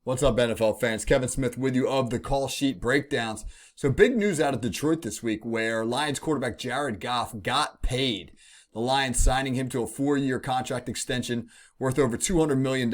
What's up, NFL fans? Kevin Smith with you of the Call Sheet Breakdowns. So big news out of Detroit this week where Lions quarterback Jared Goff got paid. The Lions signing him to a 4-year contract extension worth over $200 million.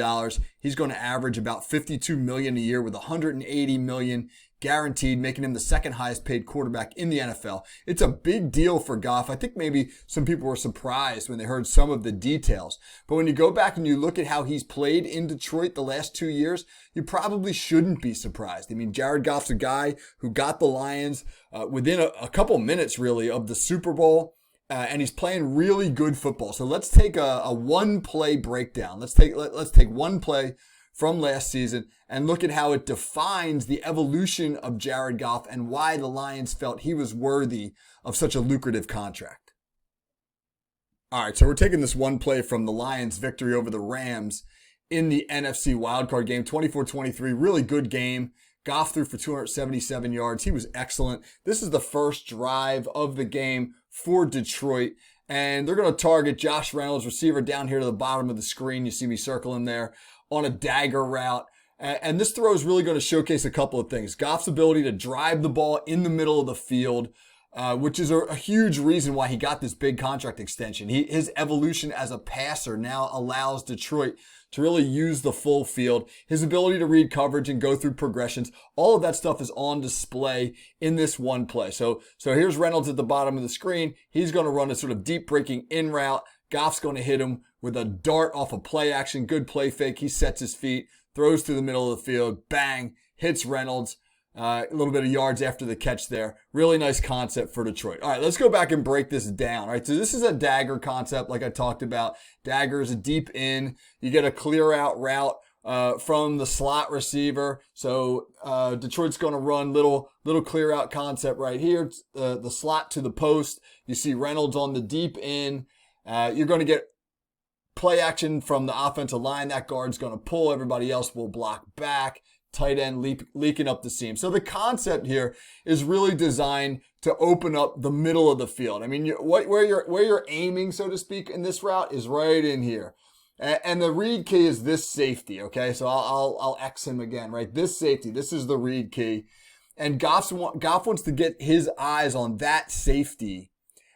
He's going to average about $52 million a year with $180 million guaranteed, making him the second highest paid quarterback in the NFL. It's a big deal for Goff. I think maybe some people were surprised when they heard some of the details. But when you go back and you look at how he's played in Detroit the last 2 years, you probably shouldn't be surprised. I mean, Jared Goff's a guy who got the Lions within a couple minutes, really, of the Super Bowl. And he's playing really good football. So let's take a one-play breakdown. Let's take one play from last season and look at how it defines the evolution of Jared Goff and why the Lions felt he was worthy of such a lucrative contract. All right, so we're taking this one play from the Lions' victory over the Rams in the NFC wildcard game, 24-23. Really good game. Goff threw for 277 yards. He was excellent. This is the first drive of the game for Detroit. And they're going to target Josh Reynolds, receiver down here to the bottom of the screen. You see me circle him there on a dagger route. And this throw is really going to showcase a couple of things. Goff's ability to drive the ball in the middle of the field, which is a huge reason why he got this big contract extension. His evolution as a passer now allows Detroit to really use the full field. His ability to read coverage and go through progressions, all of that stuff is on display in this one play. So here's Reynolds at the bottom of the screen. He's going to run a sort of deep breaking in route. Goff's going to hit him with a dart off a play action. Good play fake. He sets his feet, throws through the middle of the field, bang, hits Reynolds. A little bit of yards after the catch there. Really nice concept for Detroit. All right, let's go back and break this down. All right, so this is a dagger concept like I talked about. Dagger is a deep in. You get a clear out route from the slot receiver. So Detroit's going to run little clear out concept right here. The slot to the post. You see Reynolds on the deep in. You're going to get play action from the offensive line. That guard's going to pull. Everybody else will block back. Tight end leaking up the seam. So the concept here is really designed to open up the middle of the field. I mean, where you're aiming, so to speak, in this route is right in here. And the read key is this safety, okay? So I'll X him again, right? This safety, this is the read key. And Goff wants to get his eyes on that safety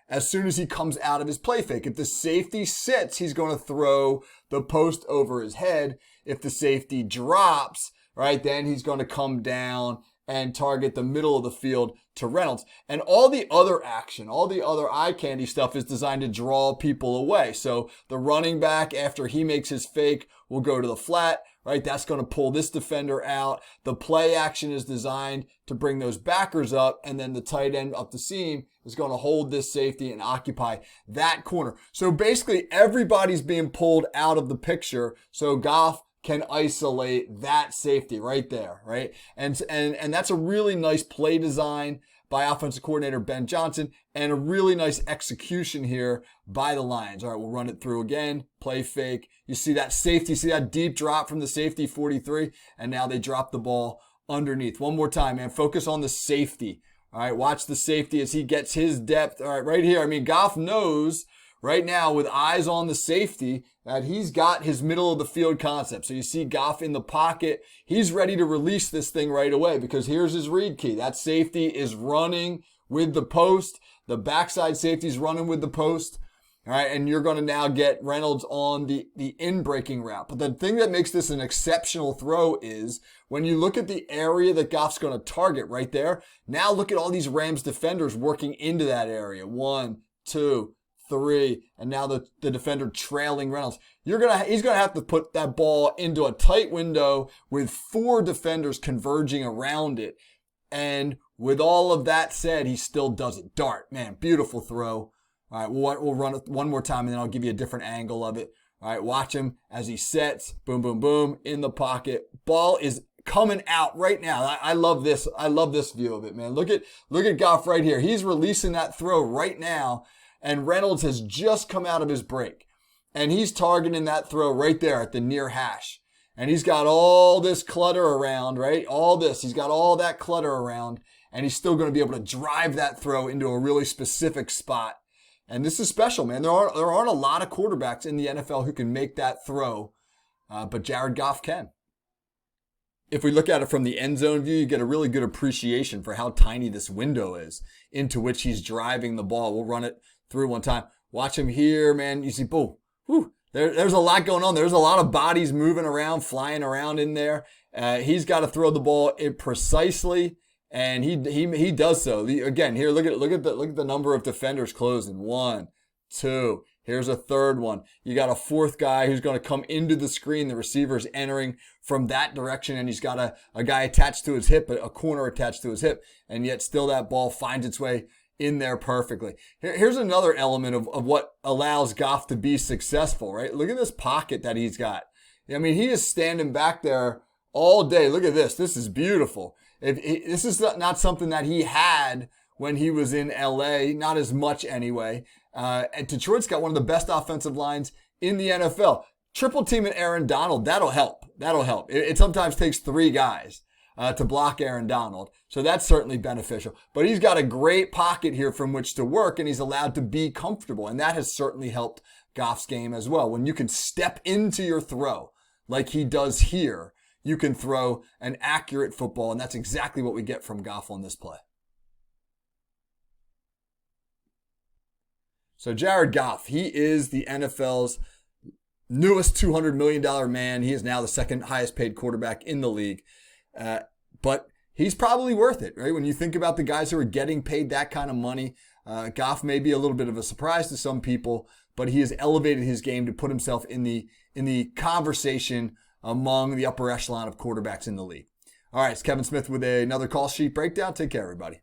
as soon as he comes out of his play fake. If the safety sits, he's going to throw the post over his head. If the safety drops, right, then he's going to come down and target the middle of the field to Reynolds. And all the other action, all the other eye candy stuff is designed to draw people away. So the running back, after he makes his fake, will go to the flat, right? That's going to pull this defender out. The play action is designed to bring those backers up, and then the tight end up the seam is going to hold this safety and occupy that corner. So basically everybody's being pulled out of the picture. So Goff can isolate that safety right there, right? And that's a really nice play design by offensive coordinator Ben Johnson and a really nice execution here by the Lions. All right, we'll run it through again. Play fake. You see that safety, see that deep drop from the safety 43, and now they drop the ball underneath. One more time, man. Focus on the safety. All right, watch the safety as he gets his depth. All right, right here. I mean, Goff knows right now with eyes on the safety that he's got his middle of the field concept. So you see Goff in the pocket. He's ready to release this thing right away because here's his read key. That safety is running with the post. The backside safety is running with the post. All right, and you're going to now get Reynolds on the in-breaking route. But the thing that makes this an exceptional throw is when you look at the area that Goff's going to target right there, now look at all these Rams defenders working into that area. 1, 2, 3, and now the defender trailing Reynolds. He's gonna have to put that ball into a tight window with 4 defenders converging around it. And with all of that said, he still does it. Dart, man, beautiful throw. All right, we'll run it one more time, and then I'll give you a different angle of it. All right, watch him as he sets. Boom, boom, boom, in the pocket. Ball is coming out right now. I love this. I love this view of it, man. Look at Goff right here. He's releasing that throw right now. And Reynolds has just come out of his break. And he's targeting that throw right there at the near hash. And he's got all this clutter around, right? He's got all that clutter around. And he's still going to be able to drive that throw into a really specific spot. And this is special, man. There aren't a lot of quarterbacks in the NFL who can make that throw. But Jared Goff can. If we look at it from the end zone view, you get a really good appreciation for how tiny this window is into which he's driving the ball. We'll run it through one time. Watch him here, man. You see, boom, whew, there's a lot going on. There's a lot of bodies moving around, flying around in there. He's got to throw the ball precisely, and he does so. Again, here, look at the number of defenders closing. 1, 2. Here's a third one. You got a fourth guy who's going to come into the screen. The receiver's entering from that direction, and he's got a guy attached to his hip, a corner attached to his hip, and yet still that ball finds its way in there perfectly. Here's another element of what allows Goff to be successful, right? Look at this pocket that he's got. I mean, he is standing back there all day. Look at this. This is beautiful. This is not something that he had when he was in LA, not as much anyway. And Detroit's got one of the best offensive lines in the NFL. Triple teaming Aaron Donald, that'll help. It sometimes takes 3 guys to block Aaron Donald. So that's certainly beneficial. But he's got a great pocket here from which to work, and he's allowed to be comfortable. And that has certainly helped Goff's game as well. When you can step into your throw like he does here, you can throw an accurate football, and that's exactly what we get from Goff on this play. So Jared Goff, he is the NFL's newest $200 million man. He is now the second highest paid quarterback in the league. But he's probably worth it, right? When you think about the guys who are getting paid that kind of money, Goff may be a little bit of a surprise to some people, but he has elevated his game to put himself in the conversation among the upper echelon of quarterbacks in the league. All right, it's Kevin Smith with another call sheet breakdown. Take care, everybody.